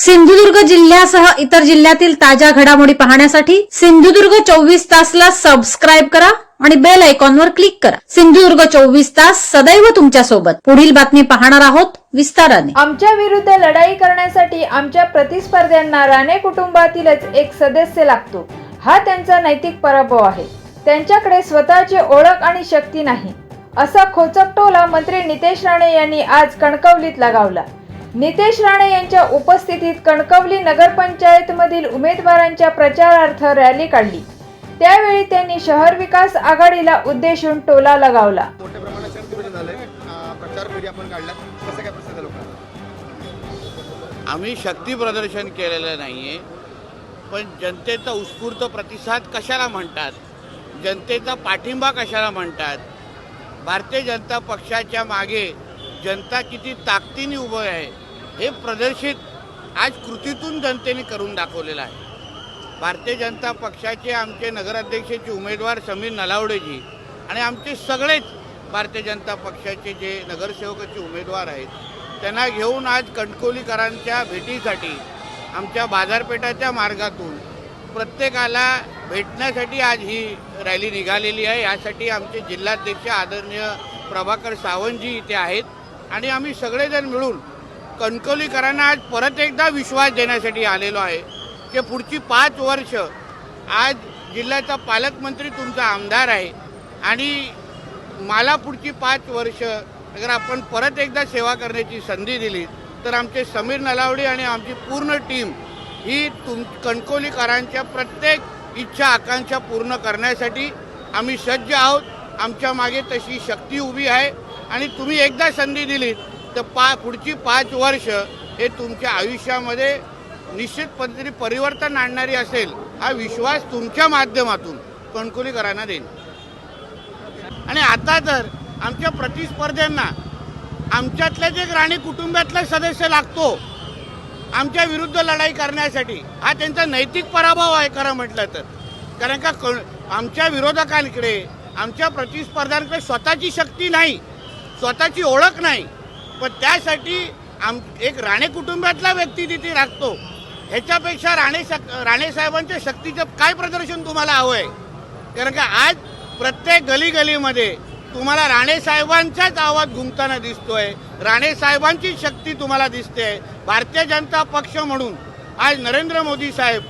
सिंधुदुर्ग जिल्ह्यासह इतर जिल्ह्यातील ताज्या घडामोडी पाहण्यासाठी सिंधुदुर्ग 24 तासला सबस्क्राइब करा आणि बेल आयकॉनवर क्लिक करा। सिंधुदुर्ग 24 तास सदैव तुमच्या सोबत। पुढील बातमी पाहणार आहोत विस्ताराने। आमच्या विरुद्ध लढाई करण्यासाठी आमच्या प्रतिस्पर्ध्यांना राणे कुटुंबातीलच एक सदस्य लागतो। हा त्यांचा नैतिक पराभव आहे। त्यांच्याकडे स्वतःची ओळख आणि शक्ती नाही, असा खोचक टोला मंत्री नितेश राणे यांनी आज कणकवलीत लगावला। नितेश राणे यांच्या उपस्थितीत कणकवली नगरपंचायत मधील उमेदवारांच्या प्रचारार्थ रॅली काढली। त्यावेळी त्यांनी शहर विकास आघाडीला उद्देशून टोला लगावला। मोठ्या प्रमाणात शक्तीप्रदर्शन झालंय, प्रचार फेरी आपण काढला, कसं काय प्रतिसाद लोकांना? आम्ही शक्ती प्रदर्शन केलेलं नाहीये, पण जनतेचा उत्स्फूर्त प्रतिसाद कशाला म्हणतात, जनतेचा पाठिंबा कशाला म्हणतात, भारतीय जनता पक्षाच्या मागे जनता किती ताकदीने उभं आहे हे प्रदर्शित आज कृतीतून जनतेने करून दाखवलेलं आहे। भारतीय जनता पक्षाचे आमचे नगराध्यक्षाचे उमेदवार समीर नलावडेजी आणि आमचे सगळेच भारतीय जनता पक्षाचे जे नगरसेवकाचे उमेदवार आहेत त्यांना घेऊन आज कणकवलीकरांच्या भेटीसाठी आमच्या बाजारपेठाच्या मार्गातून प्रत्येकाला भेटण्यासाठी आज ही रॅली निघालेली आहे। यासाठी आमचे जिल्हाध्यक्ष आदरणीय प्रभाकर सावंतजी इथे आहेत आणि आम्ही सगळेजण मिळून कणकवलीकरांना आज परत एकदा विश्वास देण्यासाठी आलेलो आहे की पुढची 5 वर्ष आज जिल्ह्याचा पालकमंत्री तुमचा आमदार आहे आणि मला पुढची 5 वर्ष अगर आपण परत एकदा सेवा करण्याची संधी दिली तर आमचे समीर नलावडे आणि आमची पूर्ण टीम ही कणकवलीकरांच्या प्रत्येक इच्छा आकांक्षा पूर्ण करण्यासाठी आम्ही सज्ज आहोत। आमच्या मागे तशी शक्ती उभी आहे आणि तुम्ही एकदा संधी दिलीत तर पुढची 5 वर्ष हे तुमच्या आयुष्यामध्ये निश्चित पद्धतीने परिवर्तन आणणारी असेल, हा विश्वास तुमच्या माध्यमातून कणकवलीकरांना देईन। आणि आता तर आमच्या प्रतिस्पर्ध्यांना आमच्यातल्याच एक राणे कुटुंबातला सदस्य लागतो आमच्या विरुद्ध लढाई करण्यासाठी। हा त्यांचा नैतिक पराभव आहे खरं म्हटलं तर, कारण का आमच्या विरोधकांकडे आमच्या प्रतिस्पर्ध्यांकडे स्वतःची शक्ती नाही, स्वतःची ओळख नाही, पण त्यासाठी एक राणे कुटुंबातला व्यक्ती तिथे लागतो। ह्याच्यापेक्षा राणे साहेबांच्या शक्तीचं काय प्रदर्शन तुम्हाला हवं आहे? कारण का आज प्रत्येक गलीगलीमध्ये तुम्हाला राणे साहेबांचाच आवाज घुमताना दिसतोय, राणे साहेबांची शक्ती तुम्हाला दिसते। भारतीय जनता पक्ष म्हणून आज नरेंद्र मोदी साहेब,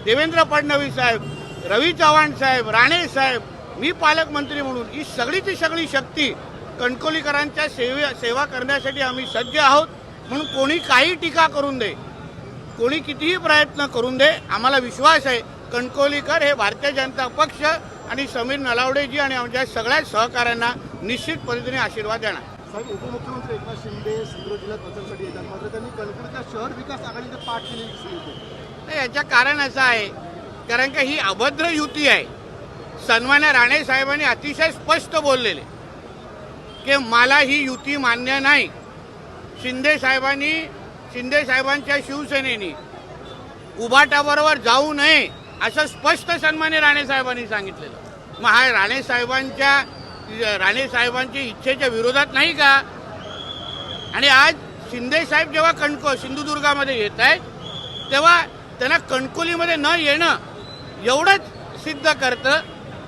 देवेंद्र फडणवीस साहेब, रवी चव्हाण साहेब, राणे साहेब, मी पालकमंत्री म्हणून ही सगळीची सगळी शक्ती कणकवलीकरांच्या सेवा करण्यासाठी आम्ही सज्ज आहोत। म्हणून कोणी काही टीका करून दे, कोणी कितीही प्रयत्न करून दे, आम्हाला विश्वास आहे कणकवलीकर हे भारतीय जनता पक्ष आणि समीर नलावडेजी आणि आमच्या सगळ्या सहकाऱ्यांना निश्चित पद्धतीने आशीर्वाद देणार। साहेब, उपमुख्यमंत्री एकनाथ शिंदे सिंधुदुर्ग जिल्ह्यात प्रचारासाठी येतात, मात्र त्यांनी कणकवलीच्या शहर विकास आघाडीचे पाठ केलेली दिसली होती। याचं कारण असं आहे कारण का ही अभद्र युती आहे। सन्मान्य राणे साहेबांनी अतिशय स्पष्ट बोललेले की मला ही युती मान्य नाही। शिंदे साहेबांच्या शिवसेनेने उभाटाबरोबर जाऊ नये असं स्पष्ट सन्मान्य राणे साहेबांनी सांगितलेलं। मग हा राणे साहेबांच्या इच्छेच्या विरोधात नाही का? आणि आज शिंदे साहेब जेव्हा सिंधुदुर्गामध्ये येत आहेत तेव्हा त्यांना कणकवलीमध्ये न येणं एवढंच सिद्ध करतं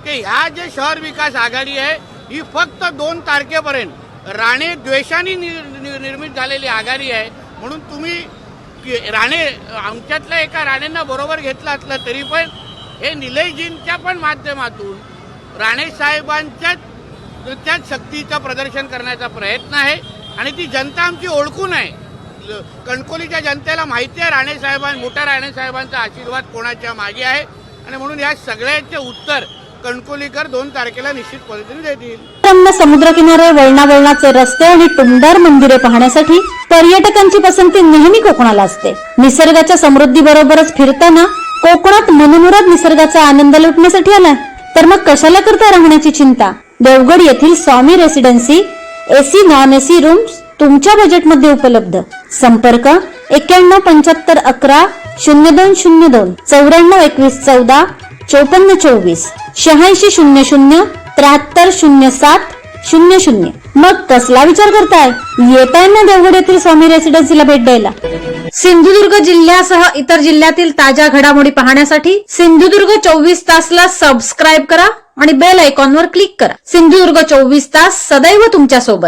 की ह्या जे शहर विकास आघाडी आहे ही फक्त 2 तारखेपर्यंत राणे द्वेषाने निर्मित झालेली आघाडी आहे। म्हणून तुम्ही राणे आमच्यातल्या एका राणेंना बरोबर घेतलं असलं तरी पण हे निलेशजींच्या पण माध्यमातून राणे साहेबांच्याच शक्तीचं प्रदर्शन करण्याचा प्रयत्न आहे आणि ती जनता आमची ओळखून आहे। कणकवलीच्या जनतेला माहिती आहे मोठ्या राणे साहेबांचा आशीर्वाद कोणाच्या मागे आहे आणि म्हणून या सगळ्याचे उत्तर कणकवलीकर 2 तारखेला निश्चित पद्धतीने देतील। समुद्रकिनारे, वळणावळणाचे रस्ते आणि टुमदार मंदिरे पाहण्यासाठी पर्यटकांची पसंती नेहमी कोकणाला असते। निसर्गाच्या समृद्धी बरोबरच फिरताना कोकणात मनमुराद निसर्गाचा आनंद लुटण्यासाठी आला तर मग कशाला करता राहण्याची चिंता? देवगड येथील Swami residency AC non AC rooms तुमच्या बजेटमध्ये उपलब्ध। संपर्क 91 75 11 0202 94 21 14 54 24 86 00 73 07 00। मग कसला विचार करताय? येताय ना देवगड येथील स्वामी रेसिडेन्सीला भेट द्यायला। सिंधुदुर्ग जिल्ह्यासह इतर जिल्ह्यातील ताज्या घडामोडी पाहण्यासाठी सिंधुदुर्ग 24 तासला सबस्क्राईब करा आणि बेल आयकॉनवर क्लिक करा. सिंधुदुर्ग 24 तास सदैव तुमच्या सोबत.